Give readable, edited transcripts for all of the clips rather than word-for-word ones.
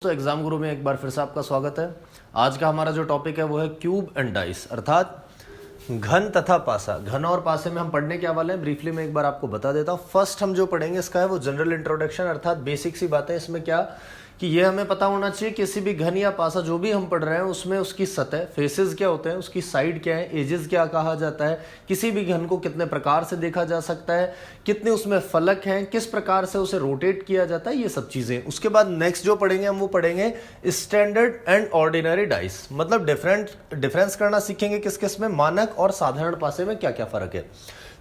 तो एग्जाम गुरु में एक बार फिर से आपका स्वागत है। आज का हमारा जो टॉपिक है वो है क्यूब एंड डाइस, अर्थात घन तथा पासा। घन और पासे में हम पढ़ने क्या वाले हैं ब्रीफली मैं एक बार आपको बता देता हूँ। फर्स्ट हम जो पढ़ेंगे इसका है वो जनरल इंट्रोडक्शन, अर्थात बेसिक सी बातें। इसमें क्या कि ये हमें पता होना चाहिए किसी भी घन या पासा जो भी हम पढ़ रहे हैं उसमें उसकी सतह, फेसेस क्या होते हैं, उसकी साइड क्या है, एजेस क्या कहा जाता है, किसी भी घन को कितने प्रकार से देखा जा सकता है, कितने उसमें फलक हैं, किस प्रकार से उसे रोटेट किया जाता है, ये सब चीजें। उसके बाद नेक्स्ट जो पढ़ेंगे हम वो पढ़ेंगे स्टैंडर्ड एंड ऑर्डिनरी डाइस, मतलब डिफरेंस करना सीखेंगे किस किस में, मानक और साधारण पासे में क्या क्या फर्क है।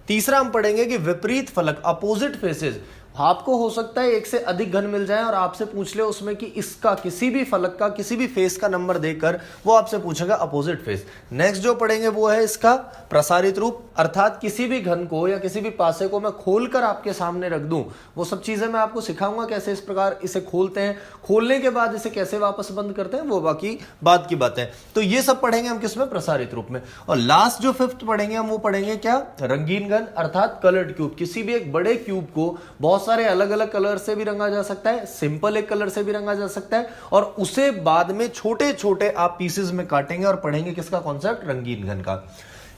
तीसरा हम पढ़ेंगे कि विपरीत फलक, अपोजिट फेसेस। आपको हो सकता है एक से अधिक घन मिल जाए और आपसे पूछ ले उसमें कि इसका किसी भी फलक का किसी भी फेस का नंबर देकर वो आपसे पूछेगा अपोजिट फेस। नेक्स्ट जो पढ़ेंगे वो है इसका प्रसारित रूप, अर्थात किसी भी घन को या किसी भी पासे को मैं खोलकर आपके सामने रख दूं, वो सब चीजें मैं आपको सिखाऊंगा कैसे इस प्रकार इसे खोलते हैं, खोलने के बाद इसे कैसे वापस बंद करते हैं, वो बाकी बात की बात है। तो ये सब पढ़ेंगे हम किसमें, प्रसारित रूप में। और लास्ट जो फिफ्थ पढ़ेंगे हम वो पढ़ेंगे क्या, रंगीन घन, अर्थात कलर्ड क्यूब। किसी भी एक बड़े क्यूब को बहुत सारे अलग अलग कलर से भी रंगा जा सकता है, सिंपल एक कलर से भी रंगा जा सकता है, और उसे बाद में छोटे छोटे आप पीसेस में काटेंगे और पढ़ेंगे किसका कॉन्सेप्ट, रंगीन घन का।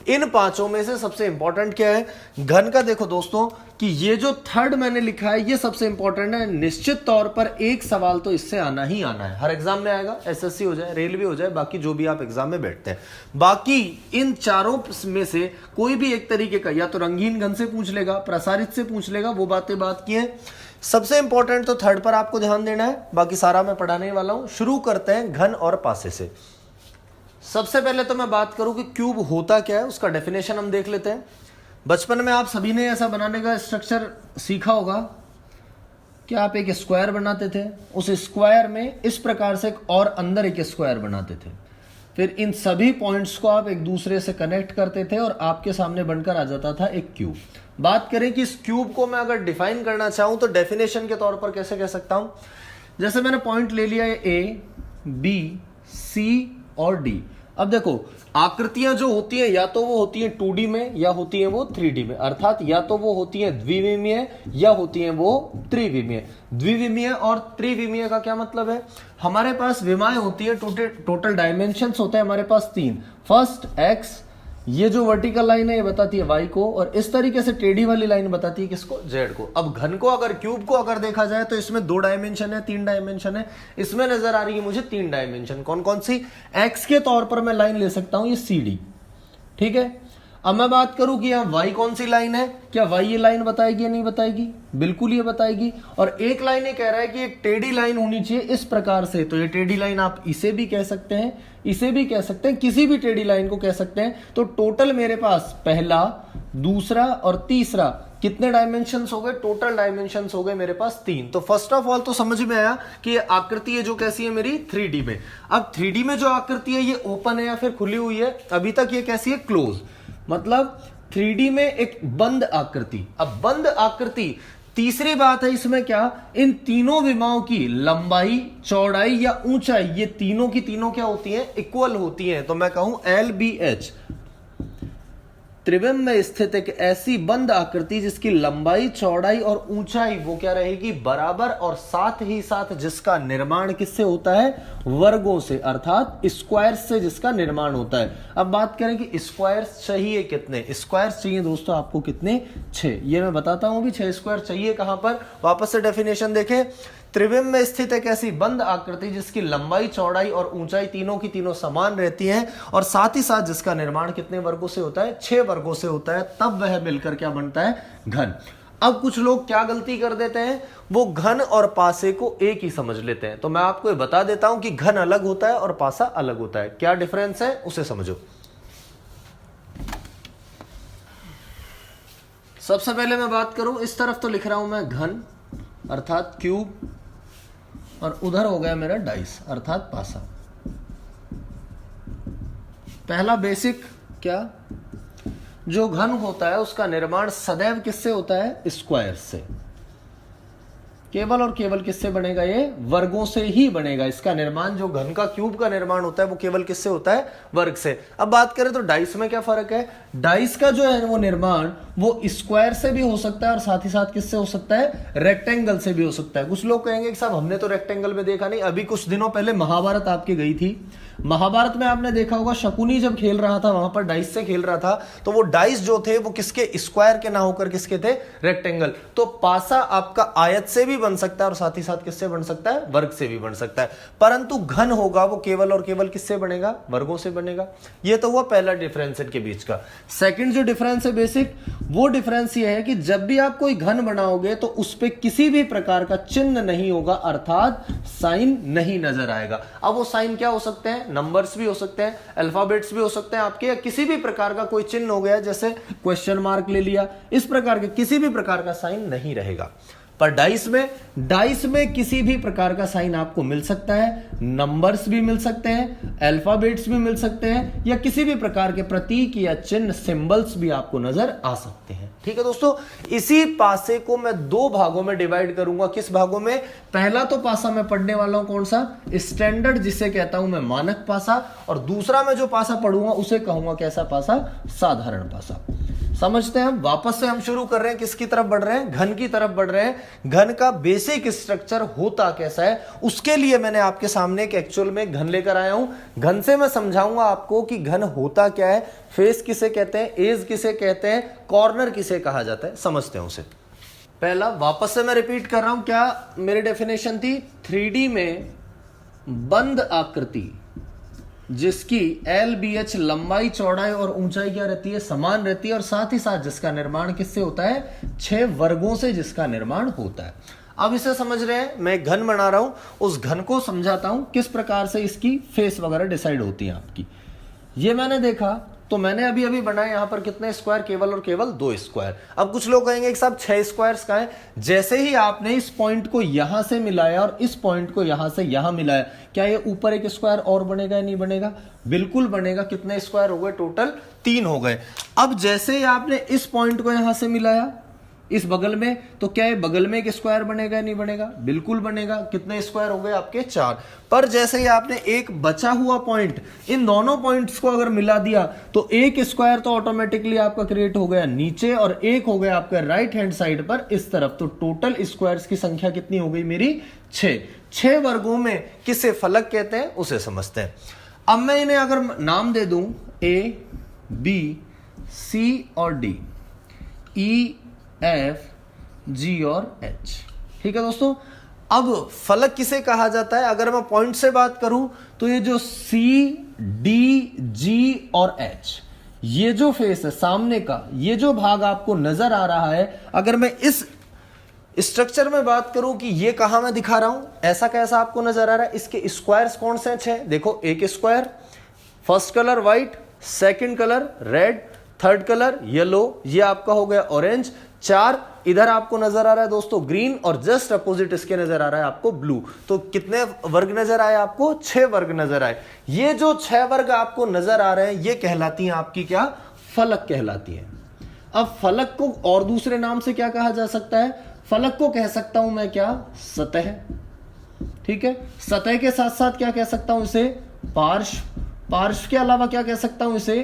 इन पांचों में से सबसे इंपॉर्टेंट क्या है घन का, देखो दोस्तों कि ये जो थर्ड मैंने लिखा है ये सबसे इंपॉर्टेंट है। निश्चित तौर पर एक सवाल तो इससे आना ही आना है, हर एग्जाम में आएगा, एसएससी हो जाए, रेलवे हो जाए, बाकी जो भी आप एग्जाम में बैठते हैं। बाकी इन चारों में से कोई भी एक तरीके का, या तो रंगीन घन से पूछ लेगा, प्रसारित से पूछ लेगा, वो बातें बात की है। सबसे इंपॉर्टेंट तो थर्ड पर आपको ध्यान देना है, बाकी सारा मैं पढ़ाने वाला हूं। शुरू करते हैं घन और पासे से। सबसे पहले तो मैं बात करूं कि क्यूब होता क्या है, उसका डेफिनेशन हम देख लेते हैं। बचपन में आप सभी ने ऐसा बनाने का स्ट्रक्चर सीखा होगा कि आप एक स्क्वायर बनाते थे, उस स्क्वायर में इस प्रकार से और अंदर एक स्क्वायर बनाते थे, फिर इन सभी पॉइंट्स को आप एक दूसरे से कनेक्ट करते थे और आपके सामने बनकर आ जाता था एक क्यूब। बात करें कि इस क्यूब को मैं अगर डिफाइन करना चाहूं तो डेफिनेशन के तौर पर कैसे कह सकता हूं, जैसे मैंने पॉइंट ले लिया है ए, बी, सी और डी। अब देखो आकृतियां जो होती हैं या तो वो होती हैं 2D में या होती हैं वो 3D में, अर्थात या तो वो होती हैं द्विविमीय या होती हैं वो त्रिविमीय। द्विविमीय और त्रिविमीय का क्या मतलब है, हमारे पास विमाएं होती है, टोटल डायमेंशंस होते हैं हमारे पास 3। फर्स्ट एक्स, ये जो वर्टिकल लाइन है ये बताती है वाई को, और इस तरीके से टेढ़ी वाली लाइन बताती है किसको, जेड को। अब घन को अगर, क्यूब को अगर देखा जाए तो इसमें 2 डायमेंशन है, 3 डायमेंशन है। इसमें नजर आ रही है मुझे 3 डायमेंशन, कौन कौन सी, एक्स के तौर पर मैं लाइन ले सकता हूं ये सी डी, ठीक है। अब मैं बात करूं कि यहां वाई कौन सी लाइन है, क्या वाई ये लाइन बताएगी या नहीं बताएगी, बिल्कुल ये बताएगी। और एक लाइन ये कह रहा है कि एक टेढ़ी लाइन होनी चाहिए इस प्रकार से, तो ये टेढ़ी लाइन आप इसे भी कह सकते हैं, इसे भी कह सकते हैं, किसी भी टेढ़ी लाइन को कह सकते हैं। तो टोटल मेरे पास पहला, दूसरा और तीसरा कितने डायमेंशंस हो गए, टोटल डायमेंशंस हो गए मेरे पास 3। तो फर्स्ट ऑफ ऑल तो समझ में आया कि ये आकृति है जो कैसी है मेरी 3D में। अब 3D में जो आकृति है ये ओपन है या फिर खुली हुई है, अभी तक ये कैसी है, क्लोज, मतलब 3D में एक बंद आकृति। अब बंद आकृति, तीसरी बात है इसमें क्या, इन तीनों विमाओं की लंबाई, चौड़ाई या ऊंचाई, ये तीनों की तीनों क्या होती हैं, इक्वल होती हैं। तो मैं कहूं LBH, त्रिविम में स्थित एक ऐसी बंद आकृति जिसकी लंबाई, चौड़ाई और ऊंचाई वो क्या रहेगी, बराबर, और साथ ही साथ जिसका निर्माण किससे होता है, वर्गों से, अर्थात स्क्वायर्स से जिसका निर्माण होता है। अब बात करें कि स्क्वायर्स चाहिए कितने, स्क्वायर्स चाहिए दोस्तों आपको कितने, 6। ये मैं बताता हूं भी 6 स्क्वायर चाहिए कहां पर, वापस से डेफिनेशन देखें। त्रिविम में स्थित एक ऐसी बंद आकृति जिसकी लंबाई, चौड़ाई और ऊंचाई तीनों की तीनों समान रहती हैं, और साथ ही साथ जिसका निर्माण कितने वर्गों से होता है, 6 वर्गों से होता है, तब वह मिलकर क्या बनता है, घन। अब कुछ लोग क्या गलती कर देते हैं, वो घन और पासे को एक ही समझ लेते हैं। तो मैं आपको ये बता देता हूं कि घन अलग होता है और पासा अलग होता है। क्या डिफरेंस है उसे समझो। सबसे पहले मैं बात करूं, इस तरफ तो लिख रहा हूं मैं घन अर्थात क्यूब, और उधर हो गया मेरा डाइस अर्थात पासा। पहला बेसिक क्या, जो घन होता है उसका निर्माण सदैव किससे होता है, स्क्वायर से। केवल और केवल किससे बनेगा? ये वर्गों से ही बनेगा। इसका निर्माण, जो घन का क्यूब का निर्माण होता है वो केवल किससे होता है? वर्ग से। अब बात करें तो डाइस में क्या फर्क है? डाइस का जो है वो निर्माण वो स्क्वायर से भी हो सकता है और साथ ही साथ किससे हो सकता है? रेक्टेंगल से भी हो सकता है। कुछ लोग कहेंगे कि साहब हमने तो रेक्टेंगल में देखा नहीं। अभी कुछ दिनों पहले महाभारत आपकी गई थी, महाभारत में आपने देखा होगा शकुनी जब खेल रहा था वहां पर डाइस से खेल रहा था, तो वो डाइस जो थे वो किसके? स्क्वायर के ना होकर किसके थे? रेक्टेंगल। तो पासा आपका आयत से भी बन सकता है और साथ ही साथ किससे बन सकता है? वर्ग से भी बन सकता है। परंतु घन होगा वो केवल और केवल किससे बनेगा? वर्गों से बनेगा। ये तो हुआ पहला डिफरेंस इनके बीच का। सेकंड जो डिफरेंस है बेसिक, वो डिफरेंस ये है कि जब भी आप कोई घन बनाओगे तो उस पर किसी भी प्रकार का चिन्ह नहीं होगा, अर्थात साइन नहीं नजर आएगा। अब वो साइन क्या हो सकते हैं? नंबर्स भी हो सकते हैं, अल्फाबेट्स भी हो सकते हैं आपके, या किसी भी प्रकार का कोई चिन्ह हो गया, जैसे क्वेश्चन मार्क ले लिया, इस प्रकार के किसी भी प्रकार का साइन नहीं रहेगा। पर डाइस में किसी भी प्रकार का साइन आपको मिल सकता है, नंबर्स भी मिल सकते हैं, अल्फाबेट्स भी मिल सकते हैं, या किसी भी प्रकार के प्रतीक या चिन्ह, सिंबल्स भी आपको नजर आ सकते हैं। ठीक है दोस्तों, इसी पासे को मैं दो भागों में डिवाइड करूंगा। किस भागों में? पहला तो पासा मैं पढ़ने वाला हूं कौन सा? स्टैंडर्ड, जिसे कहता हूं मैं मानक पासा, और दूसरा मैं जो पासा पढ़ूंगा उसे कहूंगा कैसा पासा? साधारण पासा। समझते हैं? वापस से हम शुरू कर रहे हैं, किसकी तरफ बढ़ रहे हैं? घन की तरफ बढ़ रहे हैं। घन का बेसिक स्ट्रक्चर होता कैसा है, उसके लिए मैंने आपके सामने एक एक्चुअल में घन लेकर आया हूं। घन से मैं समझाऊंगा आपको कि घन होता क्या है, फेस किसे कहते हैं, एज किसे कहते हैं, कॉर्नर किसे कहा जाता है। समझते हैं उसे। पहला, वापस से मैं रिपीट कर रहा हूं, क्या मेरी डेफिनेशन थी? 3D में बंद आकृति जिसकी LBH लंबाई, चौड़ाई और ऊंचाई क्या रहती है? समान रहती है, और साथ ही साथ जिसका निर्माण किससे होता है? 6 वर्गों से जिसका निर्माण होता है। अब इसे समझ रहे हैं? मैं घन बना रहा हूं, उस घन को समझाता हूं किस प्रकार से इसकी फेस वगैरह डिसाइड होती है आपकी। ये मैंने देखा, तो मैंने अभी अभी बनाए यहां पर कितने स्क्वायर? केवल और केवल 2 स्क्वायर। अब कुछ लोग कहेंगे कि साहब 6 स्क्वायर्स का है। जैसे ही आपने इस पॉइंट को यहां से मिलाया और इस पॉइंट को यहां से यहां मिलाया, क्या ये ऊपर एक स्क्वायर और बनेगा या नहीं बनेगा? बिल्कुल बनेगा। कितने स्क्वायर हो गए? टोटल 3 हो गए। अब जैसे ही आपने इस पॉइंट को यहां से मिलाया इस बगल में, तो क्या ये बगल में एक स्क्वायर बनेगा या नहीं बनेगा? बिल्कुल बनेगा। कितने स्क्वायर हो गए आपके? 4। पर जैसे ही आपने एक बचा हुआ पॉइंट, इन दोनों पॉइंट्स को अगर मिला दिया तो एक स्क्वायर तो ऑटोमेटिकली आपका क्रिएट हो गया नीचे, और एक हो गया आपका राइट हैंड साइड पर इस तरफ। तो टोटल स्क्वायर्स की संख्या कितनी हो गई मेरी? 6। 6 वर्गों में किसे फलक कहते हैं उसे समझते हैं। अब मैं इन्हें अगर नाम दे दूं A, B, C और D, E, F, G और H। ठीक है दोस्तों। अब फलक किसे कहा जाता है? अगर मैं पॉइंट से बात करूं तो ये जो C, D, G और H, ये जो फेस है सामने का, ये जो भाग आपको नजर आ रहा है, अगर मैं इस स्ट्रक्चर में बात करूं कि ये कहां मैं दिखा रहा हूं, ऐसा कैसा आपको नजर आ रहा है? इसके स्क्वायर्स कौन से हैं? 6। देखो, एक square, first colour white, second colour red, third colour yellow, ये आपका हो गया ऑरेंज। 4 इधर आपको नजर आ रहा है दोस्तों ग्रीन, और जस्ट अपोजिट इसके नजर आ रहा है आपको ब्लू। तो कितने वर्ग नजर आए आपको? 6 वर्ग नजर आए। ये जो 6 वर्ग आपको नजर आ रहे हैं ये कहलाती हैं आपकी क्या? फलक कहलाती है। अब फलक को और दूसरे नाम से क्या कहा जा सकता है? फलक को कह सकता हूं मैं क्या? सतह। ठीक है। सतह के साथ साथ क्या कह सकता हूं इसे? पार्श्व। पार्श्व के अलावा क्या कह सकता हूं इसे?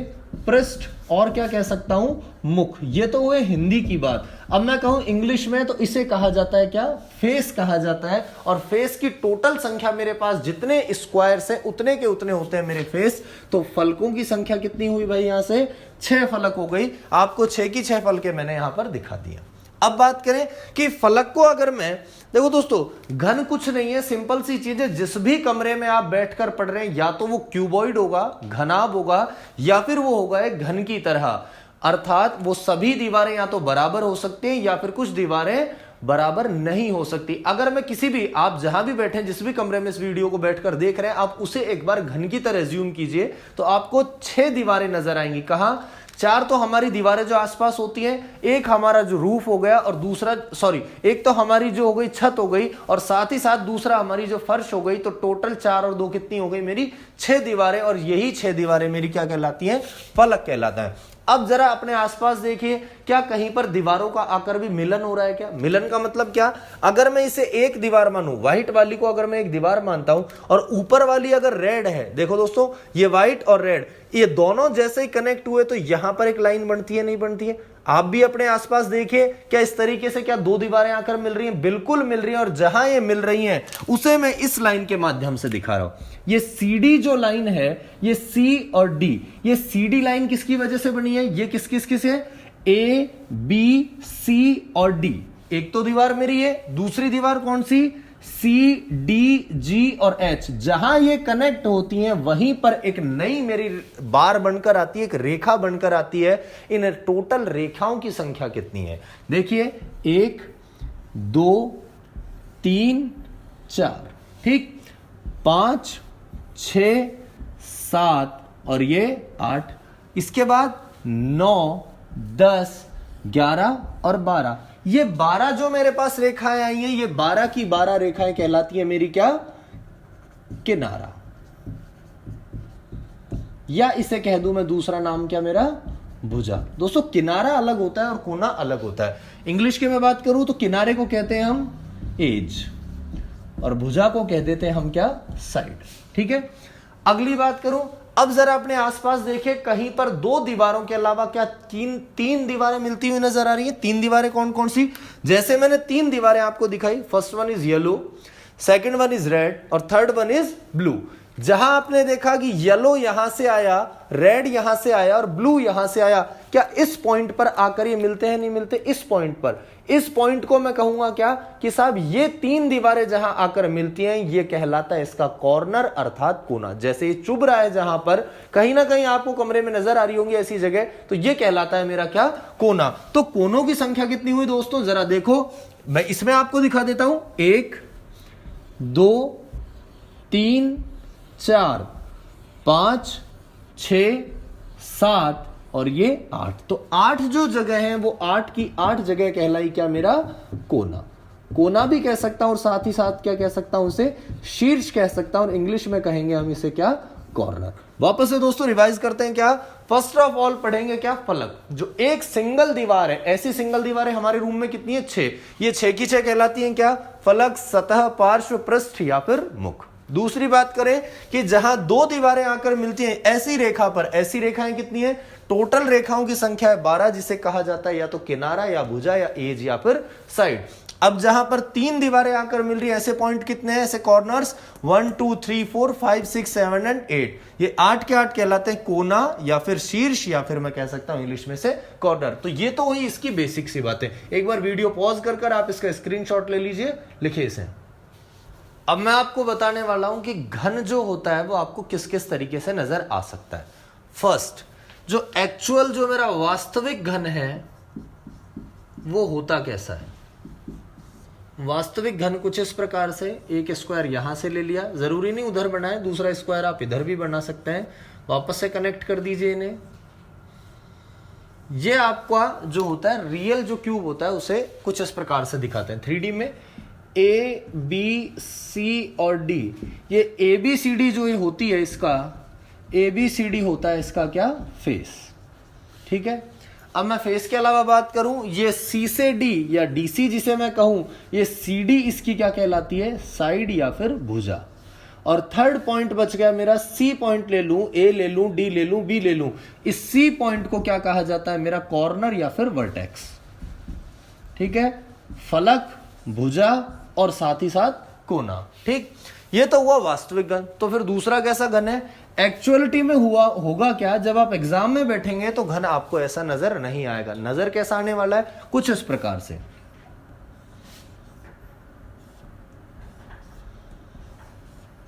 पृष्ठ। और क्या कह सकता हूं? मुख। ये तो हुए हिंदी की बात। अब मैं कहूं इंग्लिश में तो इसे कहा जाता है क्या? फेस कहा जाता है। और फेस की टोटल संख्या मेरे पास जितने स्क्वायर्स हैं उतने के उतने होते हैं मेरे फेस। तो फलकों की संख्या कितनी हुई भाई? यहां से 6 फलक हो गई। आपको 6 की 6 फलके मैंने यहां पर दिखा दिया। अब बात करें कि फलक को अगर मैं, देखो दोस्तों घन कुछ नहीं है, सिंपल सी चीज है। जिस भी कमरे में आप बैठकर पढ़ रहे हैं, या तो वो क्यूबॉइड होगा, घनाभ होगा, या फिर वो होगा एक घन की तरह, अर्थात वो सभी दीवारें या तो बराबर हो सकती हैं या फिर कुछ दीवारें बराबर नहीं हो सकती। अगर मैं किसी भी, आप जहां भी बैठे, जिस भी कमरे में इस वीडियो को बैठकर देख रहे हैं, आप उसे एक बार घन की तरह ज्यूम कीजिए तो आपको 6 दीवारें नजर आएंगी। कहां? 4 तो हमारी दीवारें जो आसपास होती हैं, एक हमारा जो रूफ हो गया, और दूसरा एक तो हमारी जो हो गई छत हो गई, और साथ ही साथ दूसरा हमारी जो फर्श हो गई। तो टोटल 4 और 2 कितनी हो गई मेरी? 6 दीवारें। और यही 6 दीवारें मेरी क्या कहलाती हैं? फलक कहलाता है। अब जरा अपने आसपास देखिए, क्या कहीं पर दीवारों का आकर भी मिलन हो रहा है क्या? मिलन का मतलब क्या? अगर मैं इसे एक दीवार मानूं, व्हाइट वाली को अगर मैं एक दीवार मानता हूं और ऊपर वाली अगर रेड है, देखो दोस्तों ये व्हाइट और रेड ये दोनों जैसे ही कनेक्ट हुए तो यहां पर एक लाइन बनती है, नहीं बनती है? आप भी अपने आसपास देखिए, क्या इस तरीके से क्या दो दीवारें आकर मिल रही हैं? बिल्कुल मिल रही हैं। और जहां ये मिल रही हैं उसे मैं इस लाइन के माध्यम से दिखा रहा हूं। ये CD जो लाइन है, ये C और D, ये CD लाइन किसकी वजह से बनी है? ये किस किस किस है? A, B, C और D। एक तो दीवार मेरी है, दूसरी दीवार कौन सी? C, D, G और H। जहां ये कनेक्ट होती हैं वहीं पर एक नई मेरी बार बनकर आती है, एक रेखा बनकर आती है। इन टोटल रेखाओं की संख्या कितनी है? देखिए 1, 2, 3, 4, ठीक, 5, 6, 7 और ये 8। इसके बाद 9, 10, 11 और 12। ये 12 जो मेरे पास रेखाएं आई हैं, ये 12 की 12 रेखाएं कहलाती है मेरी क्या? किनारा। या इसे कह दूं मैं दूसरा नाम क्या मेरा? भुजा। दोस्तों किनारा अलग होता है और कोना अलग होता है। इंग्लिश की मैं बात करूं तो किनारे को कहते हैं हम एज और भुजा को कह देते हैं हम क्या? साइड। ठीक है, अगली बात करूं, अब जरा अपने आसपास देखें, कहीं पर दो दीवारों के अलावा क्या तीन दीवारें मिलती हुई नजर आ रही हैं? तीन दीवारें कौन कौन सी? जैसे मैंने तीन दीवारें आपको दिखाई, first one is yellow, second one is red और थर्ड वन इज ब्लू। जहां आपने देखा कि येलो यहां से आया, रेड यहां से आया और ब्लू यहां से आया, क्या इस पॉइंट पर आकर ये मिलते हैं? नहीं मिलते। इस पॉइंट पर, इस पॉइंट को मैं कहूंगा क्या? कि साहब ये तीन दीवारें जहां आकर मिलती हैं ये कहलाता है इसका कॉर्नर अर्थात कोना। जैसे ये चुभ रहा है जहां पर, कहीं ना कहीं आपको कमरे में नजर आ रही होंगी ऐसी जगह, तो ये कहलाता है मेरा क्या? कोना। तो कोनों की संख्या कितनी हुई दोस्तों? जरा देखो, मैं इसमें आपको दिखा देता हूं। 1, 2, 3, 4, 5, 6, 7 और ये 8। तो 8 जो जगह है वो 8 की 8 जगह कहलाई क्या? मेरा कोना। कोना भी कह सकता हूं और साथ ही साथ क्या कह सकता हूं? उसे शीर्ष कह सकता हूं और इंग्लिश में कहेंगे हम इसे क्या? कॉर्नर। वापस से दोस्तों रिवाइज करते हैं क्या? फर्स्ट ऑफ ऑल पढ़ेंगे क्या? फलक। जो एक सिंगल दीवार है, ऐसी सिंगल दीवारें हमारे रूम में कितनी है? 6। ये 6 की 6 कहलाती हैं क्या? फलक, सतह, पार्श्व, पृष्ठ या फिर मुख। दूसरी बात करें कि जहां दो दीवारें आकर मिलती हैं ऐसी रेखा पर, ऐसी रेखाएं कितनी है? टोटल रेखाओं की संख्या है 12, जिसे कहा जाता है या तो किनारा या भुजा या एज या फिर साइड। अब जहां पर तीन दीवारें आकर मिल रही है ऐसे पॉइंट कितने हैं? ऐसे कॉर्नर्स 1, 2, 3, 4, 5, 6, 7 एंड 8। ये 8 के 8 कहलाते हैं कोना या फिर शीर्ष या फिर मैं कह सकता हूं इंग्लिश में से कॉर्नर। तो ये तो हुई इसकी बेसिक सी बातें। एक बार वीडियो पॉज कर आप इसका स्क्रीनशॉट ले लीजिए, लिखिए इसे। अब मैं आपको बताने वाला हूं कि घन जो होता है वो आपको किस किस तरीके से नजर आ सकता है। फर्स्ट, जो एक्चुअल जो मेरा वास्तविक घन है वो होता कैसा है? वास्तविक घन कुछ इस प्रकार से, एक स्क्वायर यहां से ले लिया, जरूरी नहीं उधर बनाए, दूसरा स्क्वायर आप इधर भी बना सकते हैं। वापस से कनेक्ट कर दीजिए इन्हें। ये आपका जो होता है रियल जो क्यूब होता है उसे कुछ इस प्रकार से दिखाते हैं 3D में। A, B, C और D, ये ABCD जो ये होती है, इसका ABCD होता है इसका क्या? फेस। ठीक है, अब मैं फेस के अलावा बात करूं, ये C से D या DC जिसे मैं कहूं, ये CD इसकी क्या कहलाती है? साइड या फिर भुजा। और थर्ड पॉइंट बच गया मेरा, C पॉइंट ले लूं, A ले लूं, D ले लूं, B ले लूं, इस C पॉइंट को क्या कहा जाता है? मेरा कॉर्नर या फिर वर्टेक्स। ठीक है, फलक, भुजा और साथ ही साथ कोना। ठीक, ये तो हुआ वास्तविक घन। तो फिर दूसरा कैसा घन है? एक्चुअलिटी में होगा क्या? जब आप एग्जाम में बैठेंगे तो घन आपको ऐसा नजर नहीं आएगा। नजर कैसा आने वाला है? कुछ इस प्रकार से।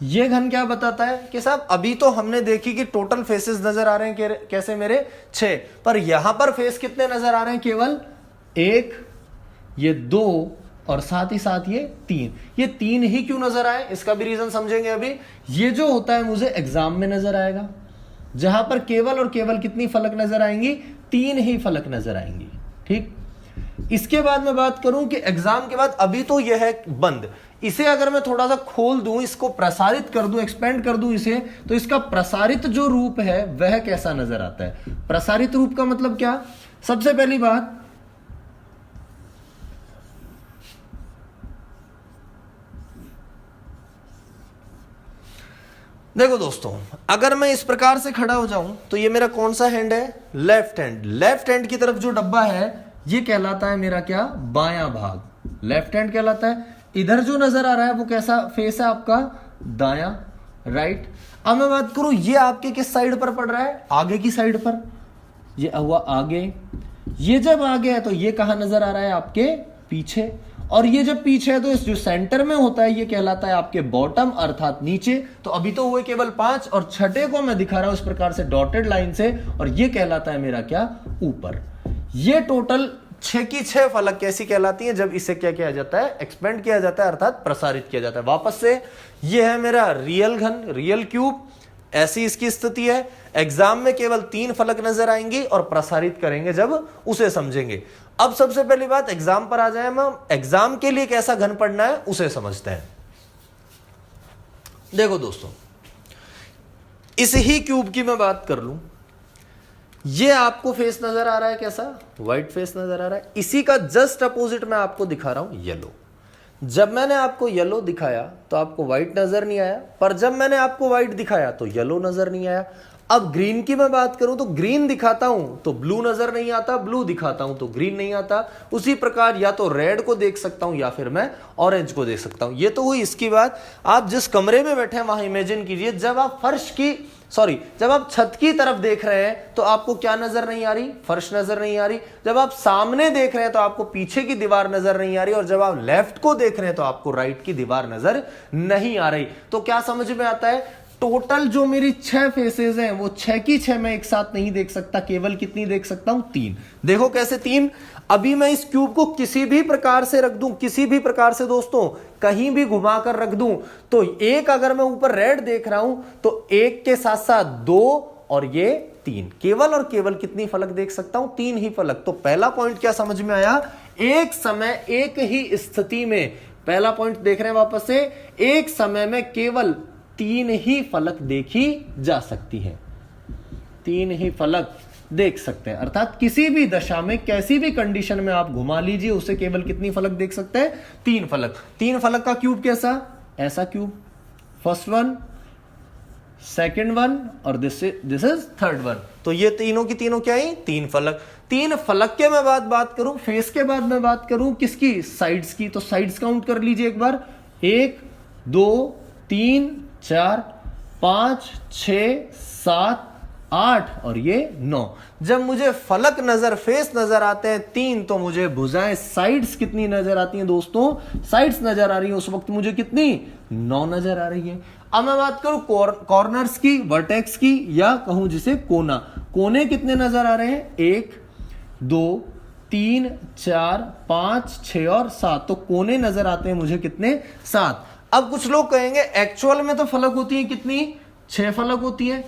ये घन क्या बताता है कि साहब अभी तो हमने देखी कि टोटल फेसेस नजर आ रहे हैं कैसे मेरे? 6, पर यहां पर फेस कितने नजर आ रहे हैं? केवल 1, ये 2 और साथ ही साथ ये 3। ये 3 ही क्यों नजर आए? इसका भी रीजन समझेंगे अभी। ये जो होता है मुझे एग्जाम में नजर आएगा, जहां पर केवल और केवल कितनी फलक नजर आएंगी? 3 ही फलक नजर आएंगी। ठीक, इसके बाद मैं बात करूं कि एग्जाम के बाद अभी तो यह है बंद, इसे अगर मैं थोड़ा सा खोल दूं, इसको प्रसारित कर दूं, एक्सपेंड कर दूं इसे, तो इसका प्रसारित जो रूप है वह कैसा नजर आता है? प्रसारित रूप का मतलब क्या? सबसे पहली बात, देखो दोस्तों, अगर मैं इस प्रकार से खड़ा हो जाऊं तो ये मेरा कौन सा हैंड है? Left hand. लेफ्ट हैंड की तरफ जो डब्बा है ये कहलाता है मेरा क्या? बायां भाग। लेफ्ट हैंड कहलाता है। इधर जो नजर आ रहा है वो कैसा फेस है आपका? दायां, राइट। अब मैं बात करूं, ये आपके किस साइड पर पड़ रहा है? आगे की साइड पर। ये हुआ आगे। ये जब आगे है तो ये कहां नजर आ रहा है? आपके पीछे। और ये जब पीछे है तो इस जो सेंटर में होता है ये कहलाता है आपके बॉटम अर्थात नीचे। तो अभी तो हुए केवल 5 और छठे को मैं दिखा रहा हूं इस प्रकार से डॉटेड लाइन से, और ये कहलाता है मेरा क्या? ऊपर। ये टोटल 6 की 6 फलक कैसी कहलाती है? जब इसे क्या किया जाता है? एक्सपेंड किया जाता है अर्थात प्रसारित किया जाता है। वापस से, ये है मेरा रियल घन, रियल क्यूब। ऐसी इसकी स्थिति है। एग्जाम में केवल 3 फलक नजर आएंगी और प्रसारित करेंगे जब उसे समझेंगे। अब सबसे पहली बात, एग्जाम पर आ जाए, हम एग्जाम के लिए कैसा घन पढ़ना है उसे समझते हैं। देखो दोस्तों, इस ही क्यूब की मैं बात कर लूं, ये आपको फेस नजर आ रहा है कैसा? व्हाइट फेस नजर आ रहा है। इसी का जस्ट अपोजिट मैं आपको दिखा रहा हूं, येलो। जब मैंने आपको येलो दिखाया तो आपको व्हाइट नजर नहीं आया, पर जब मैंने आपको व्हाइट दिखाया तो येलो नजर नहीं आया। अब ग्रीन की मैं बात करूं तो ग्रीन दिखाता हूं तो ब्लू नजर नहीं आता, ब्लू दिखाता हूं तो ग्रीन नहीं आता। उसी प्रकार या तो रेड को देख सकता हूं या फिर मैं ऑरेंज को देख सकता हूं। ये तो हुई इसकी बात। आप जिस कमरे में बैठे हैं वहां इमेजिन कीजिए, जब आप छत की तरफ देख रहे हैं तो आपको क्या नजर नहीं आ रही? फर्श नजर नहीं आ रही। जब आप सामने देख रहे हैं तो आपको पीछे की दीवार नजर नहीं आ रही, और जब आप लेफ्ट को देख रहे हैं तो आपको राइट की दीवार नजर नहीं आ रही। तो क्या समझ में आता है? टोटल जो मेरी 6 फेसेस हैं वो 6 की 6 मैं एक साथ नहीं देख सकता, केवल कितनी देख सकता हूं? 3। देखो कैसे 3। अभी मैं इस क्यूब को किसी भी प्रकार से रख दूं, किसी भी प्रकार से दोस्तों कहीं भी घुमाकर रख दूं, तो एक अगर मैं ऊपर रेड देख रहा हूं तो एक के साथ साथ 2 और ये 3, केवल और केवल कितनी फलक देख सकता हूं? 3 ही फलक। तो पहला पॉइंट क्या समझ में आया? एक समय एक ही स्थिति में, पहला पॉइंट देख रहे हैं वापस से, एक समय में केवल 3 ही फलक देखी जा सकती है। 3 ही फलक देख सकते हैं, अर्थात किसी भी दशा में, कैसी भी कंडीशन में आप घुमा लीजिए, उसे केवल कितनी फलक देख सकते हैं? 3 फलक। 3 फलक का क्यूब कैसा? ऐसा cube. First one, second one और दिस इज थर्ड वन। तो ये तीनों की तीनों क्या है? 3 फलक। 3 फलक के मैं बात करूं, फेस के बाद मैं बात करूं किसकी? साइड्स की। तो साइड्स काउंट कर लीजिए एक बार। 1 2 3 4 5 6 7 8 और ये 9। जब मुझे फलक नजर, फेस नजर आते हैं 3, तो मुझे भुजाएं, साइड्स कितनी नजर आती हैं दोस्तों? साइड्स नजर आ रही है उस वक्त मुझे कितनी? 9 नजर आ रही है। अब मैं बात करूं कॉर्नर्स की, वर्टेक्स की, या कहूं जिसे कोना। कोने कितने नजर आ रहे हैं? 1 2 3 4 5 6 और 7। तो कोने नजर आते हैं मुझे कितने? 7। अब कुछ लोग कहेंगे एक्चुअल में तो फलक होती है कितनी? 6 फलक होती है।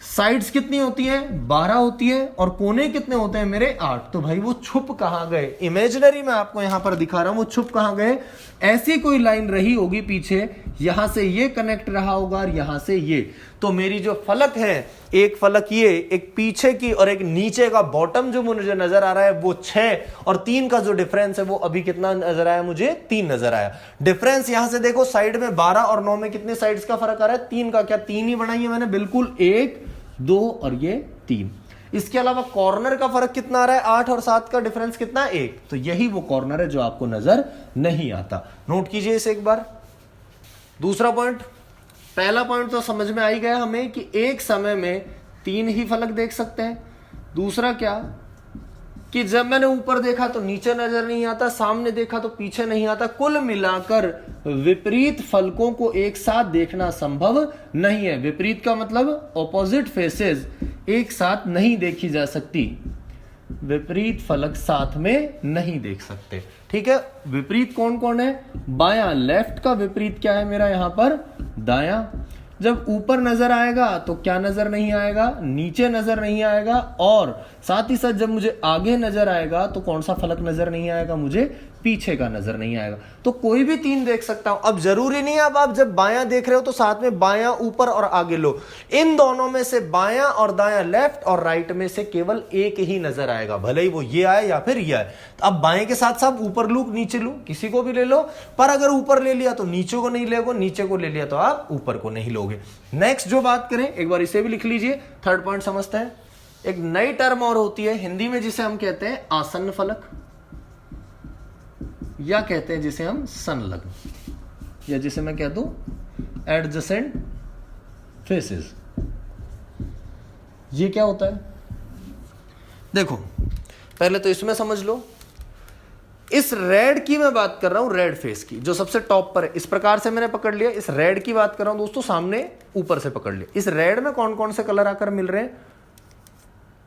साइड्स कितनी होती है? 12 होती है। और कोने कितने होते हैं मेरे? 8। तो भाई वो छुप कहां गए? इमेजिनरी मैं आपको यहां पर दिखा रहा हूं, वो छुप कहां गए? ऐसी कोई लाइन रही होगी पीछे, यहां से ये कनेक्ट रहा होगा और यहां से ये। तो मेरी जो फलक है, एक फलक ये, एक पीछे की और एक नीचे का बॉटम जो मुझे नजर आ रहा है वो 6, और 3 का जो डिफरेंस है वो अभी कितना नजर आया मुझे? 3 नजर आया। डिफरेंस यहां से देखो, साइड में 12 और 9 में कितने साइड्स का फर्क आ रहा है? 3 का। क्या 3 ही बनाई है मैंने? बिल्कुल। 1 2 और ये 3। इसके अलावा कॉर्नर का फर्क कितना आ रहा है? 8 और 7 का डिफरेंस कितना? 1। तो यही वो कॉर्नर है जो आपको नजर नहीं आता। नोट कीजिए इसे एक बार। दूसरा पॉइंट, पहला पॉइंट तो समझ में आ ही गया हमें कि एक समय में 3 ही फलक देख सकते हैं। दूसरा क्या कि जब मैंने ऊपर देखा तो नीचे नजर नहीं आता, सामने देखा तो पीछे नहीं आता। कुल मिलाकर विपरीत फलकों को एक साथ देखना संभव नहीं है। विपरीत का मतलब ऑपोजिट फेसेस एक साथ नहीं देखी जा सकती। विपरीत फलक साथ में नहीं देख सकते। ठीक है। विपरीत कौन कौन है? बायां, लेफ्ट का विपरीत क्या है मेरा यहां पर? दायां। जब ऊपर नजर आएगा तो क्या नजर नहीं आएगा? नीचे नजर नहीं आएगा। और साथ ही साथ जब मुझे आगे नजर आएगा तो कौन सा फलक नजर नहीं आएगा मुझे? पीछे का नजर नहीं आएगा। तो कोई भी 3 देख सकता हूं। अब जरूरी नहीं है अब आप जब बायां देख रहे हो तो साथ में बायां ऊपर और आगे लो, इन दोनों में से बायां और दायां, लेफ्ट और राइट में से केवल एक ही नजर आएगा, भले ही वो ये आए या फिर ये आए। तो अब बाएं के साथ साथ ऊपर लू नीचे लू, किसी को भी ले लो, पर अगर ऊपर ले लिया तो नीचे को नहीं लोगे, नीचे को ले लिया तो आप ऊपर को नहीं लोगे। नेक्स्ट जो बात करें, एक बार इसे भी लिख लीजिए, थर्ड पॉइंट समझते हैं। एक नई टर्म और होती है हिंदी में जिसे हम कहते हैं आसन्न फलक, या कहते हैं जिसे हम संलग्न, या जिसे मैं कह दूं एडजेसेंट फेसेस। ये क्या होता है? देखो पहले तो इसमें समझ लो, इस रेड की मैं बात कर रहा हूं, रेड फेस की जो सबसे टॉप पर है, इस प्रकार से मैंने पकड़ लिया। इस रेड की बात कर रहा हूं दोस्तों, सामने ऊपर से पकड़ लिया। इस रेड में कौन कौन से कलर आकर मिल रहे हैं?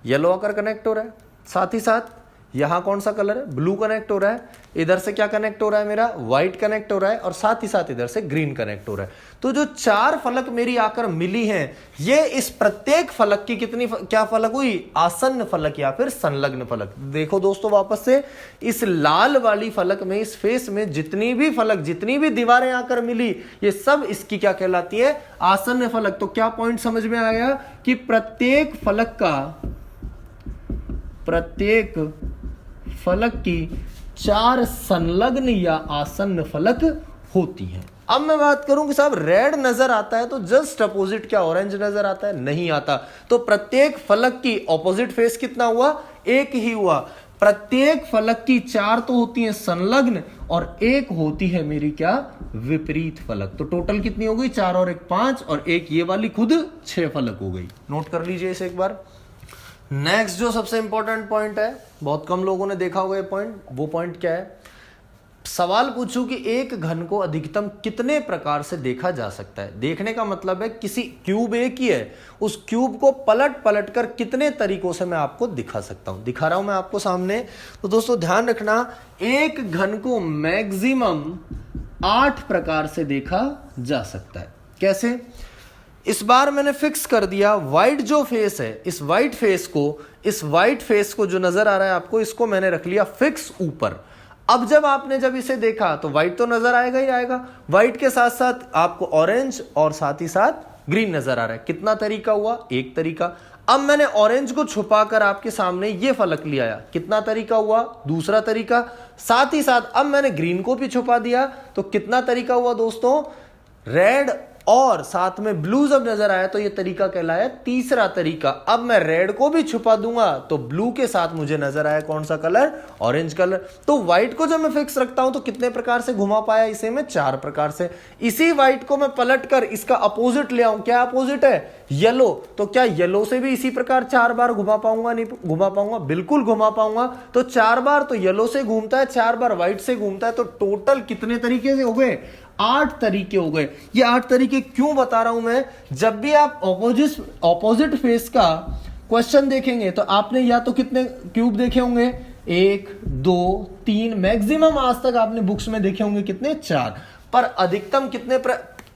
येलो आकर कनेक्ट हो रहा है, साथ ही साथ यहां कौन सा कलर है? ब्लू कनेक्ट हो रहा है। इधर से क्या कनेक्ट हो रहा है? मेरा व्हाइट कनेक्ट हो रहा है, और साथ ही साथ इधर से ग्रीन कनेक्ट हो रहा है। तो जो 4 फलक मेरी आकर मिली हैं, ये इस प्रत्येक फलक की कितनी क्या फलक हुई? आसन्न फलक या फिर संलग्न फलक। देखो दोस्तों वापस से, इस लाल वाली फलक में, इस फेस में जितनी भी फलक, जितनी भी दीवारें आकर मिली, ये सब इसकी क्या कहलाती है? आसन्न फलक। तो क्या पॉइंट समझ में आया कि प्रत्येक फलक की 4 संलग्न या आसन्न फलक होती हैं। अब मैं बात करूं कि साहब रेड नजर आता है तो जस्ट अपोजिट क्या ऑरेंज नजर आता है? नहीं आता। तो प्रत्येक फलक की ऑपोजिट फेस कितना हुआ? एक ही हुआ। प्रत्येक फलक की 4 तो होती हैं संलग्न और एक होती है मेरी क्या? विपरीत फलक। तो टोटल कितनी हो गई? 4 और 1 5, और एक ये वाली खुद 6 फलक हो गई। नोट कर लीजिए इसे एक बार। नेक्स्ट जो सबसे इंपॉर्टेंट पॉइंट है, बहुत कम लोगों ने देखा होगा ये पॉइंट, वो पॉइंट क्या है? सवाल पूछूं कि एक घन को अधिकतम कितने प्रकार से देखा जा सकता है? देखने का मतलब है किसी क्यूब एक ही है, उस क्यूब को पलट पलट कर कितने तरीकों से मैं आपको दिखा सकता हूं। दिखा रहा हूं मैं आपको सामने। तो दोस्तों ध्यान रखना, एक घन को मैक्सिमम 8 प्रकार से देखा जा सकता है। कैसे? इस बार मैंने फिक्स कर दिया, व्हाइट जो फेस है, इस व्हाइट फेस को जो नजर आ रहा है आपको, इसको मैंने रख लिया फिक्स ऊपर। अब जब इसे देखा तो व्हाइट तो नजर आएगा ही आएगा। व्हाइट के साथ साथ आपको ऑरेंज और साथ ही साथ ग्रीन नजर आ रहा है। कितना तरीका हुआ? एक तरीका। अब मैंने ऑरेंज को छुपाकर आपके सामने ये फलक ले आया, कितना तरीका हुआ? दूसरा तरीका। साथ ही साथ अब मैंने ग्रीन को भी छुपा दिया, तो कितना तरीका हुआ दोस्तों? रेड और साथ में ब्लू जब नजर आया तो ये तरीका कहलाया तीसरा तरीका। अब मैं रेड को भी छुपा दूंगा तो ब्लू के साथ मुझे नजर आया कौन सा कलर? Orange colour. तो व्हाइट को जब मैं फिक्स रखता हूं तो कितने प्रकार से घुमा पाया इसे? मैं 4 प्रकार से। इसी व्हाइट को मैं पलट कर इसका अपोजिट ले आऊं, क्या अपोजिट है? येलो। तो क्या येलो से भी इसी प्रकार 4 बार घुमा पाऊंगा? नहीं घुमा पाऊंगा? बिल्कुल घुमा पाऊंगा। तो 4 बार तो येलो से घूमता है, 4 बार व्हाइट से घूमता है, तो टोटल कितने तरीके से हो गए? 8 तरीके हो गए। ये 8 तरीके क्यों बता रहा हूं मैं? जब भी आप ऑपोजिट फेस का क्वेश्चन देखेंगे तो आपने या तो कितने क्यूब देखे होंगे? 1 2 3, मैक्सिमम आज तक आपने बुक्स में देखे होंगे कितने? 4। पर अधिकतम कितने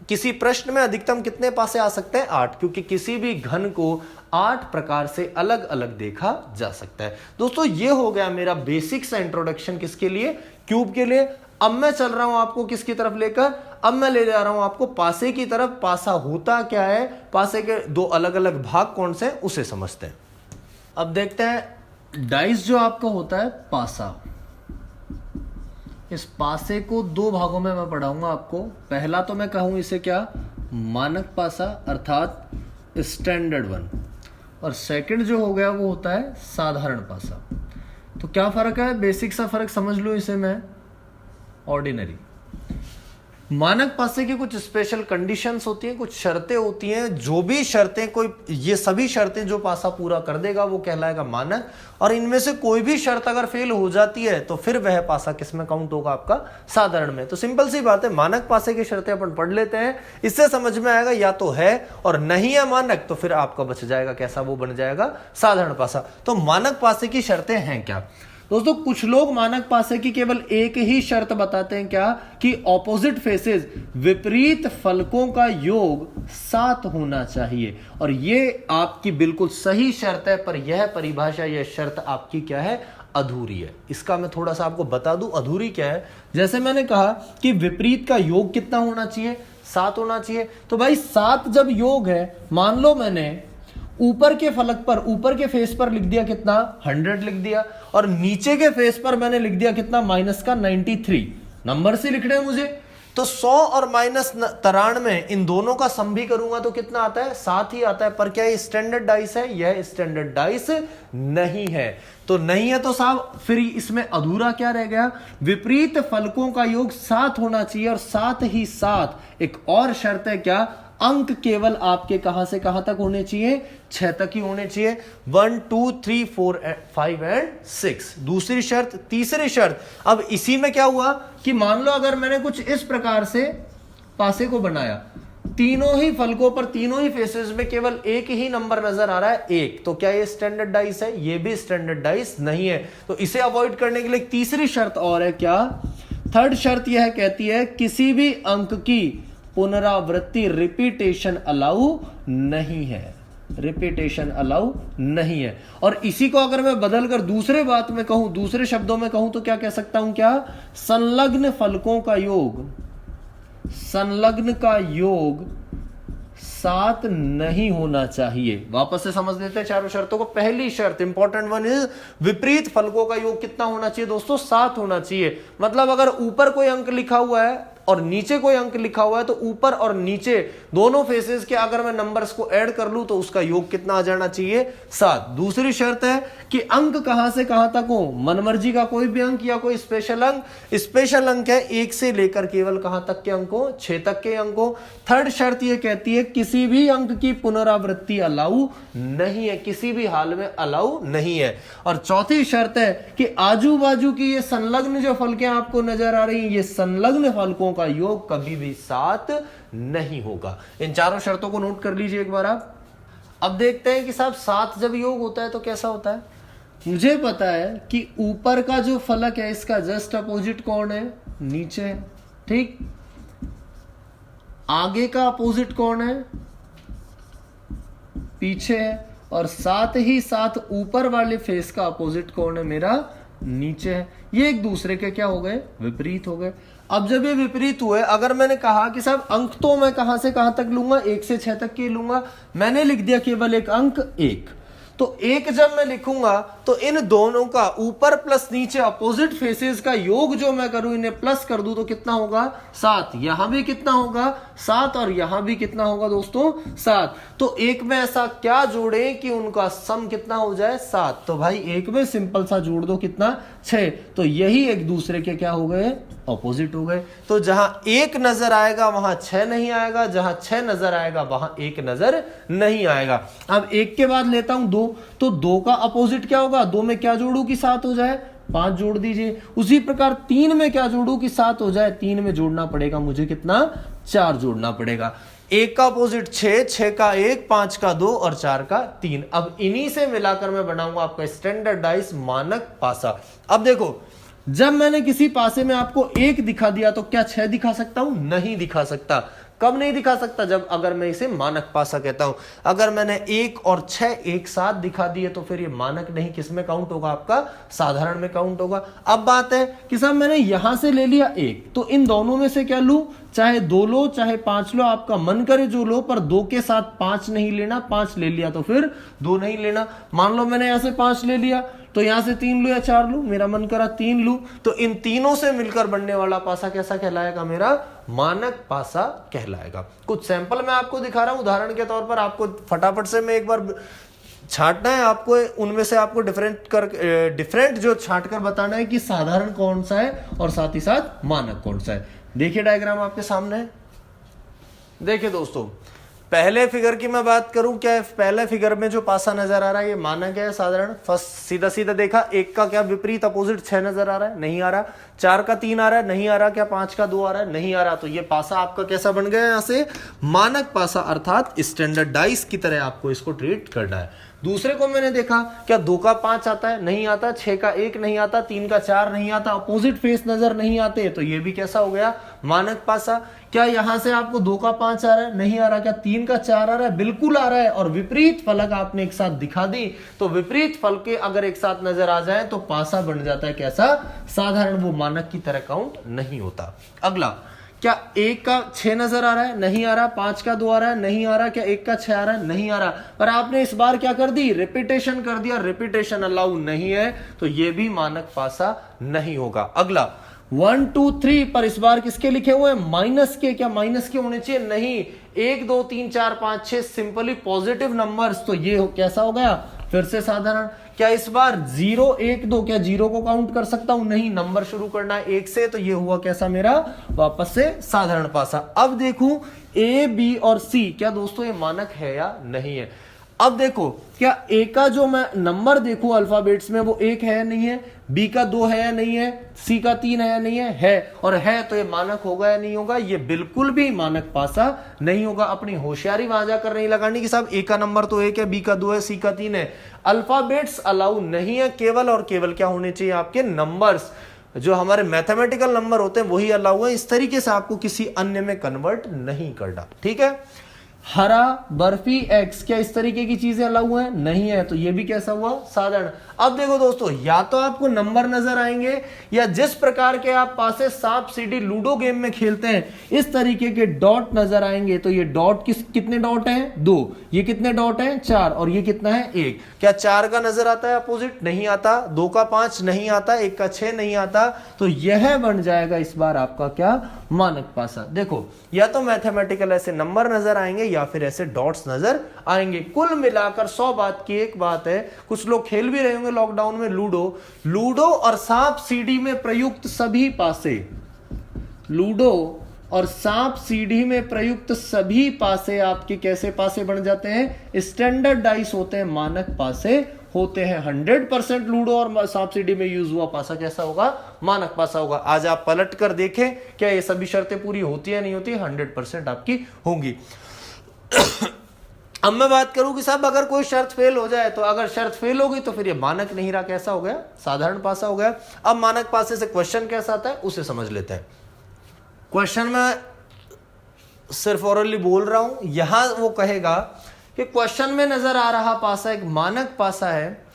किसी प्रश्न में अधिकतम कितने पासे आ सकते हैं? 8, क्योंकि किसी भी घन को 8 प्रकार से अलग अलग देखा जा सकता है। दोस्तों ये हो गया मेरा बेसिक सा इंट्रोडक्शन किसके लिए? क्यूब के लिए। अब मैं चल रहा हूं आपको किसकी तरफ लेकर? अब मैं ले जा रहा हूं आपको पासे की तरफ। पासा होता क्या है, पासे के 2 अलग अलग भाग कौन से, उसे समझते हैं। अब देखते हैं डाइस जो आपका होता है पासा, इस पासे को 2 भागों में मैं पढ़ाऊंगा आपको। पहला तो मैं कहूं इसे क्या? मानक पासा अर्थात स्टैंडर्ड वन, और सेकंड जो हो गया वो होता है साधारण पासा। तो क्या फर्क है? बेसिक सा फर्क समझ लो इसे मैं। ऑर्डिनरी मानक पासे की कुछ स्पेशल कंडीशंस होती हैं, कुछ शर्तें होती हैं। जो भी शर्तें ये सभी शर्तें जो पासा पूरा कर देगा वो कहलाएगा मानक, और इनमें से कोई भी शर्त अगर फेल हो जाती है तो फिर वह पासा किस में काउंट होगा? आपका साधारण में। तो सिंपल सी बात है, मानक पासे की शर्तें अपन पढ़ लेते हैं, इससे समझ में आएगा या तो है और नहीं है मानक, तो फिर आपका बच जाएगा कैसा? वो बन जाएगा साधारण पासा। तो मानक पासे की शर्तें हैं क्या दोस्तों? कुछ लोग मानक पासे की केवल एक ही शर्त बताते हैं, क्या? कि ऑपोजिट फेसेस, विपरीत फलकों का योग 7 होना चाहिए। और ये आपकी बिल्कुल सही शर्त है, पर यह परिभाषा, यह शर्त आपकी क्या है? अधूरी है। इसका मैं थोड़ा सा आपको बता दूं अधूरी क्या है। जैसे मैंने कहा कि विपरीत का योग कितना होना चाहिए, 7 होना चाहिए। तो भाई 7 जब योग है, मान लो मैंने ऊपर के फलक पर, ऊपर के फेस पर लिख दिया कितना 100 लिख दिया, और नीचे के फेस पर मैंने लिख दिया कितना -93। नंबर से लिखने हैं मुझे, तो 100 और -93 इन दोनों का सम भी करूंगा तो कितना आता है, 7 ही आता है। पर क्या ये स्टैंडर्ड डाइस है? यह स्टैंडर्ड डाइस नहीं है। तो नहीं है तो साहब फिर इसमें अधूरा क्या रह गया? विपरीत फलकों का योग 7 होना चाहिए, और साथ ही साथ एक और शर्त है, क्या? अंक केवल आपके कहां से कहां तक होने चाहिए? 6 तक ही होने चाहिए। 1 2 3 4 5 एंड 6 दूसरी शर्त। तीसरी शर्त, अब इसी में क्या हुआ कि मान लो अगर मैंने कुछ इस प्रकार से पासे को बनाया, तीनों ही फलकों पर, तीनों ही फेसेस में केवल एक ही नंबर नजर आ रहा है, 1, तो क्या ये स्टैंडर्ड डाइस है? ये भी स्टैंडर्ड डाइस नहीं है। तो इसे अवॉइड करने के लिए तीसरी शर्त और है, क्या? थर्ड शर्त यह कहती है किसी भी अंक की पुनरावृत्ति, रिपीटेशन अलाउ नहीं है, रिपीटेशन अलाउ नहीं है। और इसी को अगर मैं बदलकर दूसरे बात में कहूं, दूसरे शब्दों में कहूं तो क्या कह सकता हूं? क्या? संलग्न फलकों का योग, संलग्न का योग 7 नहीं होना चाहिए। वापस से समझ लेते हैं चारों शर्तों को। पहली शर्त, इंपॉर्टेंट वन इज, विपरीत फलकों का योग कितना होना चाहिए दोस्तों? 7 होना चाहिए। मतलब अगर ऊपर कोई अंक लिखा हुआ है और नीचे कोई अंक लिखा हुआ है, तो ऊपर और नीचे दोनों फेसेस के अगर मैं नंबर्स को ऐड कर लूं तो उसका योग कितना आ जाना चाहिए? 7। दूसरी शर्त है कि अंक कहां से कहां तक हो? मनमर्जी का कोई भी अंक या कोई स्पेशल अंक। स्पेशल अंक है 1 से लेकर केवल कहां तक के अंक हो? 6 तक के अंक हो। थर्ड शर्त यह कहती है किसी भी अंक की पुनरावृत्ति अलाउ नहीं है, किसी भी हाल में अलाउ नहीं है। और चौथी शर्त है कि आजू बाजू की ये संलग्न जो फलकें आपको नजर आ रही हैं, ये संलग्न फलकों का योग कभी भी 7 नहीं होगा। इन चारों शर्तों को नोट कर लीजिए एक बार आप। अब देखते हैं कि साहब 7 जब योग होता है तो कैसा होता है। मुझे पता है कि ऊपर का जो फलक है इसका जस्ट अपोजिट कौन है? नीचे है, ठीक। आगे का अपोजिट कौन है? पीछे है। और साथ ही साथ ऊपर वाले फेस का अपोजिट कौन है? मेरा नीचे है। ये एक दूसरे के क्या हो गए? विपरीत हो गए। अब जब ये विपरीत हुए, अगर मैंने कहा कि साहब अंक तो मैं कहां से कहां तक लूंगा? 1 से 6 तक के लूंगा। मैंने लिख दिया केवल एक अंक 1। तो 1 जब मैं लिखूंगा तो इन दोनों का ऊपर प्लस नीचे अपोजिट फेसेस का योग जो मैं करूं, इन्हें प्लस कर दूं तो कितना होगा? 7। यहां भी कितना होगा? 7। और यहां भी कितना होगा दोस्तों? 7। तो एक में ऐसा क्या जोड़े कि उनका सम कितना हो जाए? 7। तो भाई एक में सिंपल सा जोड़ दो, कितना? 6। तो यही एक दूसरे के क्या हो गए? ऑपोजिट हो गए। तो जहां 1 नजर आएगा वहां 6 नहीं आएगा, जहां 6 नजर आएगा वहां 1 नजर नहीं आएगा। अब 1 के बाद लेता हूं 2, तो 2 का अपोजिट क्या होगा? 2 में क्या जोड़ू कि 7 हो जाए? 5 जोड़ दीजिए। उसी प्रकार 3 में क्या जोड़ू कि 7 हो जाए? 3 में जोड़ना पड़ेगा मुझे कितना? 4 जोड़ना पड़ेगा। 1 का अपोजिट 6, 6 का 1, 5 का 2 और 4 का 3। अब इन्हीं से मिलाकर मैं बनाऊंगा आपका स्टैंडर्डाइज मानक पासा। अब देखो, जब मैंने किसी पासे में आपको 1 दिखा दिया तो क्या 6 दिखा सकता हूं? नहीं दिखा सकता। कब नहीं दिखा सकता? जब अगर मैं इसे मानक पासा कहता हूं। अगर मैंने 1 और 6 एक साथ दिखा दिए तो फिर ये मानक नहीं, किस में काउंट होगा? आपका साधारण में काउंट होगा। अब बात है कि साहब मैंने यहां से ले लिया 1, तो इन दोनों में से क्या लूं? चाहे 2 लो चाहे 5 लो, आपका मन करे जो लो, पर 2 के साथ 5 नहीं लेना। 5 ले लिया तो फिर 2 नहीं लेना। मान लो मैंने यहां से 5 ले लिया, तो यहां से 3 लू या 4 लू? मेरा मन करा 3 लू। तो इन तीनों से मिलकर बनने वाला पासा कैसा कहलाएगा? मेरा मानक पासा कहलाएगा। कुछ सैंपल मैं आपको दिखा रहा हूं उदाहरण के तौर पर। आपको फटाफट से मैं एक बार छांटना है, आपको उनमें से आपको डिफरेंट जो छांट कर बताना है कि साधारण कौन सा है और साथ ही साथ मानक कौन सा है। देखिए डायग्राम आपके सामने है। देखिए दोस्तों, पहले फिगर की मैं बात करूं, क्या है पहले फिगर में जो पासा नजर आ रहा है ये मानक है साधारण। फर्स्ट सीधा सीधा देखा, 1 का क्या विपरीत अपोजिट 6 नजर आ रहा है? नहीं आ रहा। 4 का 3 आ रहा है? नहीं आ रहा। क्या 5 का 2 आ रहा है? नहीं आ रहा। तो ये पासा आपका कैसा बन गया? यहां से मानक पासा, अर्थात स्टैंडर्डाइज की तरह आपको इसको ट्रीट करना है। दूसरे को मैंने देखा, क्या 2 का 5 आता है? नहीं आता। 6 का 1 नहीं आता। 3 का 4 नहीं आता। अपोजिट फेस नजर नहीं आते, तो ये भी कैसा हो गया? मानक पासा। क्या यहां से आपको 2 का 5 आ रहा है? नहीं आ रहा। क्या 3 का 4 आ रहा है? बिल्कुल आ रहा है। और विपरीत फलक आपने एक साथ दिखा दी, तो विपरीत फल के अगर एक साथ नजर आ जाए तो पासा बन जाता है कैसा? साधारण। वो मानक की तरह काउंट नहीं होता। अगला, क्या 1 का 6 नजर आ रहा है? नहीं आ रहा। 5 का 2 आ रहा है? नहीं आ रहा। क्या 1 का 6 आ रहा है? नहीं आ रहा। पर आपने इस बार क्या कर दी? रिपीटेशन कर दिया। रिपीटेशन अलाउ नहीं है, तो ये भी मानक पासा नहीं होगा। अगला 1 2 3, पर इस बार किसके लिखे हुए हैं? माइनस के। क्या माइनस के होने चाहिए? नहीं। 1 2 3 4 5 6 सिंपली पॉजिटिव नंबर्स, तो ये कैसा हो गया? फिर से साधारण। क्या इस बार 0 1 2, क्या 0 को काउंट कर सकता हूं? नहीं। नंबर शुरू करना है 1 से, तो ये हुआ कैसा मेरा? वापस से साधारण पासा। अब देखूं ए बी और सी, क्या दोस्तों ये मानक है या नहीं है? अब देखो, क्या ए का जो मैं नंबर देखूं अल्फाबेट्स में, वो 1 है या नहीं है? बी का 2 है या नहीं है? सी का 3 है या नहीं है? है। और है, तो ये मानक होगा या नहीं होगा? ये बिल्कुल भी मानक पासा नहीं होगा। अपनी होशियारी वहां जाकर नहीं लगानी कि साहब ए का नंबर तो 1 है, बी का 2 है, सी का 3 है। अल्फाबेट्स अलाउ नहीं है, केवल और केवल क्या होने चाहिए? आपके नंबर्स, जो हमारे मैथमेटिकल नंबर होते हैं वही अलाउ है। इस तरीके से आपको किसी अन्य में कन्वर्ट नहीं करना, ठीक है? हरा, बर्फी, एक्स, क्या इस तरीके की चीजें अलाउ है? नहीं है, तो ये भी कैसा हुआ? साधारण। अब देखो दोस्तों, या तो आपको नंबर नजर आएंगे, या जिस प्रकार के आप पासे सांप सीढ़ी लूडो गेम में खेलते हैं इस तरीके के डॉट नजर आएंगे। तो ये डॉट कितने डॉट हैं? 2। ये कितने डॉट हैं? 4। और ये कितना है? 1। क्या 4 का नजर आता है अपोजिट? नहीं आता। 2 का 5 नहीं आता। 1 का 6 नहीं आता। तो यह बन जाएगा इस बार आपका क्या? मानक पासा। देखो, या तो मैथमेटिकल ऐसे नंबर नजर आएंगे, या फिर ऐसे डॉट्स नजर आएंगे। कुल मिलाकर 100 बात की एक बात है, कुछ लोग खेल भी रहे होंगे लॉकडाउन में लूडो और सांप सीढ़ी में प्रयुक्त सभी पासे, लूडो और सांप सीढ़ी में प्रयुक्त सभी पासे आपके कैसे पासे बन जाते हैं? स्टैंडर्ड डाइस होते हैं, मानक पासे होते हैं। 100% लूडो और सांप सीढ़ी में यूज हुआ पासा कैसा होगा? मानक पासा होगा। आज आप पलट कर देखें, क्या ये सभी शर्तें पूरी होती है नहीं होती? 100% आपकी होंगी। अब मैं बात करूं कि साहब अगर कोई शर्त फेल हो जाए, तो अगर शर्त फेल हो गई तो फिर ये मानक नहीं रहा, कैसा हो गया? साधारण पासा हो गया। अब मानक पासे से क्वेश्चन कैसा आता है उसे समझ लेते हैं। क्वेश्चन में सिर्फ ओरली बोल रहा हूं, यहां वो कहेगा कि क्वेश्चन में नजर आ रहा पासा एक मानक पासा है।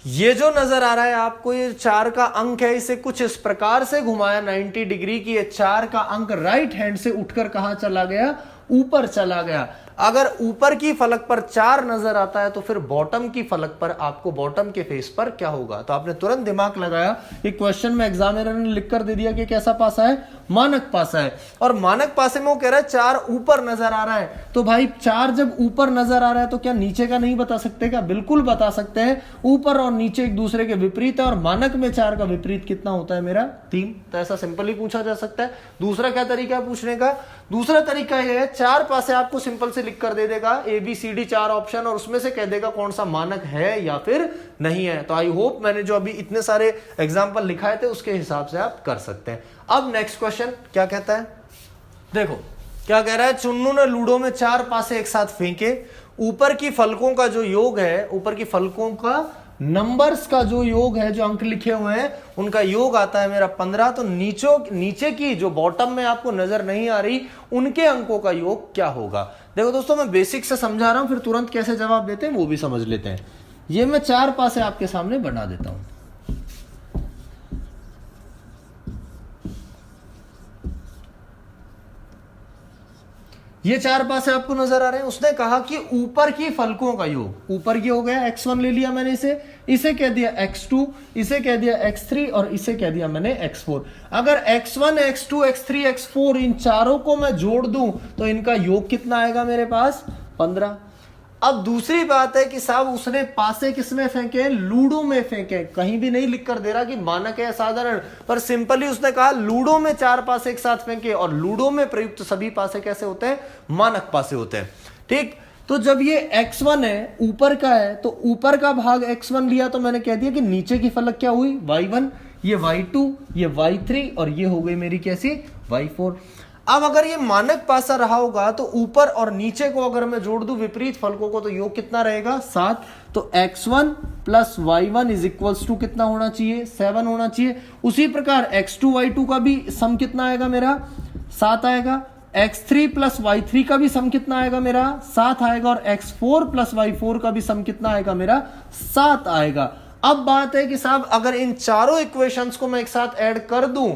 ये जो नजर आ रहा है आपको, ये 4 का अंक है, इसे कुछ इस प्रकार से घुमाया 90 डिग्री की, ये 4 का अंक राइट हैंड से उठकर कहां चला गया? ऊपर चला गया। अगर ऊपर की फलक पर 4 नजर आता है, तो फिर बॉटम की फलक पर आपको, बॉटम के फेस पर क्या होगा? तो आपने तुरंत दिमाग लगाया कि क्वेश्चन में एग्जामिनर ने लिख कर दे दिया कि कैसा पासा है? मानक पासा है। और मानक पासे में वो कह रहा है 4 ऊपर नजर आ रहा है। तो भाई 4 जब ऊपर नजर आ रहा है, तो क्या नीचे का नहीं बता सकते? क्या बिल्कुल बता सकते हैं। ऊपर और नीचे एक दूसरे के विपरीत है, और मानक में 4 का विपरीत कितना होता है मेरा? 3। तो ऐसा सिंपल ही पूछा जा सकता है। दूसरा क्या तरीका है पूछने का? दूसरा तरीका यह है, 4 पासे आपको सिंपल से लिख कर दे देगा ABCD 4 ऑप्शन, और उसमें से कह देगा कौन सा मानक है या फिर नहीं है। तो आई होप मैंने जो अभी इतने सारे एग्जांपल लिखाए थे उसके हिसाब से आप कर सकते हैं। अब नेक्स्ट क्वेश्चन क्या कहता है? देखो क्या कह रहा है, चुन्नू ने लूडो में 4 पासे एक साथ फेंके, ऊपर की फलकों का जो योग है, ऊपर की फलकों का नंबर्स का जो योग है, जो अंक लिखे हुए हैं उनका योग आता है मेरा 15। तो नीचे की जो बॉटम में आपको नजर नहीं आ रही, उनके अंकों का योग क्या होगा? देखो दोस्तों, मैं बेसिक से समझा रहा हूं, फिर तुरंत कैसे जवाब देते हैं वो भी समझ लेते हैं। ये मैं 4 पासे आपके सामने बना देता हूं। ये 4 पासे आपको नजर आ रहे हैं। उसने कहा कि ऊपर की फलकों का योग, ऊपर की हो गया x1 ले लिया मैंने, इसे कह दिया x2, इसे कह दिया x3, और इसे कह दिया मैंने x4। अगर x1 x2 x3 x4 इन चारों को मैं जोड़ दूं तो इनका योग कितना आएगा मेरे पास? 15। अब दूसरी बात है कि साहब उसने पासे किसमें फेंके? लूडो में फेंके। कहीं भी नहीं लिख कर दे रहा कि मानक है साधारण, पर सिंपली उसने कहा लूडो में 4 पासे एक साथ फेंके, और लूडो में प्रयुक्त सभी पासे कैसे होते हैं? मानक पासे होते हैं। ठीक, तो जब ये x1 है, ऊपर का है, तो ऊपर का भाग x1 लिया, तो मैंने कह दिया कि नीचे की फलक क्या हुई? y1, ये y2, ये y3, और ये हो गई मेरी कैसी? y4। अब अगर ये मानक पासा रहा होगा तो ऊपर और नीचे को अगर मैं जोड़ दूं विपरीत फलकों को तो योग कितना रहेगा 7। तो x1 plus y1 is equals to कितना होना चाहिए 7 होना चाहिए। उसी प्रकार x2 y2 का भी सम कितना आएगा मेरा 7 आएगा। x3 प्लस y3 का भी सम कितना आएगा मेरा 7 आएगा। और x4 प्लस y4 का भी सम कितना आएगा मेरा 7 आएगा। अब बात है कि साहब अगर इन चारों इक्वेशंस को मैं एक साथ ऐड कर दूं,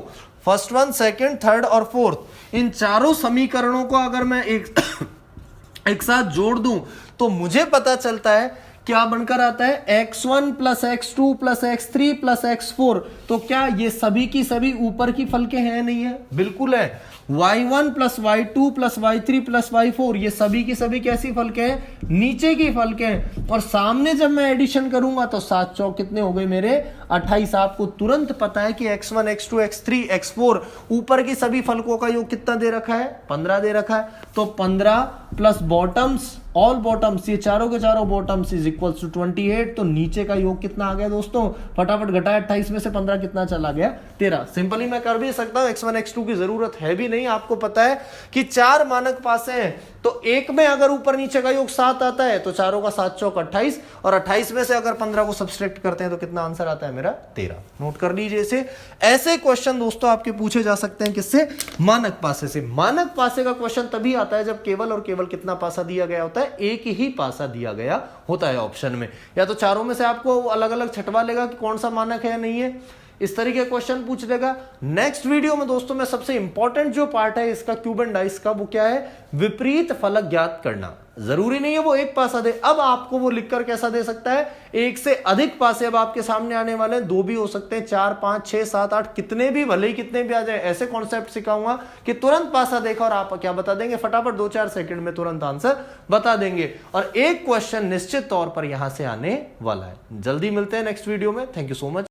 फर्स्ट वन, सेकंड, थर्ड और फोर्थ, इन चारों समीकरणों को अगर मैं एक साथ जोड़ दूं तो मुझे पता चलता है क्या बनकर आता है x1 plus x2 plus x3 plus x4। तो क्या ये सभी की सभी ऊपर की फलके हैं नहीं है? बिल्कुल है। y1 plus y2 plus y3 plus y4 ये सभी की सभी कैसी फलके हैं? नीचे की फलके हैं। और सामने जब मैं एडिशन करूंगा तो 7 चौक कितने हो गए मेरे 28। आपको तुरंत पता है कि x1 x2 x3 x4 ऊपर की सभी फलकों का योग कितना दे रखा है 15 दे रखा है। तो 15 प्लस बॉटम्स ऑल बॉटम्स ये चारों के चारों बॉटम्स इज इक्वल्स टू 28। तो नीचे का योग कितना आ गया दोस्तों? फटाफट घटाया 28 में से 15 कितना चला गया 13। सिंपली मैं कर भी सकता हूं, x1 x2 की जरूरत है भी नहीं। आपको पता है कि 4 मानक पासे हैं तो एक में अगर ऊपर नीचे का योग 7 आता है तो चारों का 7 चौक 28 और 28 में से अगर 15 को सब्सट्रैक्ट करते हैं तो कितना आंसर आता है मेरा 13। नोट कर लीजिए इसे। ऐसे क्वेश्चन दोस्तों आपके पूछे जा सकते हैं किससे? मानक पासे से। मानक पासे का क्वेश्चन तभी आता है जब केवल और केवल कितना पासा दिया गया होता है? एक ही पासा दिया गया होता है ऑप्शन में। या तो चारों में से आपको अलग अलग छटवा लेगा कि कौन सा मानक है या नहीं है, इस तरीके क्वेश्चन पूछ देगा। नेक्स्ट वीडियो में दोस्तों मैं सबसे इंपॉर्टेंट जो पार्ट है इसका क्यूब एंड डाइस का वो क्या है? विपरीत फलक ज्ञात करना। जरूरी नहीं है वो एक पासा दे, अब आपको वो लिखकर कैसा दे सकता है? एक से अधिक पासे अब आपके सामने आने वाले हैं, 2 भी हो सकते हैं, 4 5 6 7 8 कितने भी, भले ही कितने भी आ जाए। ऐसे कॉन्सेप्ट सिखाऊंगा कि तुरंत पासा देखा और आप क्या बता देंगे? फटाफट 2-4 सेकंड में तुरंत आंसर बता देंगे। और एक क्वेश्चन निश्चित तौर पर यहां से आने वाला है। जल्दी मिलते हैं नेक्स्ट वीडियो में। Thank you so much.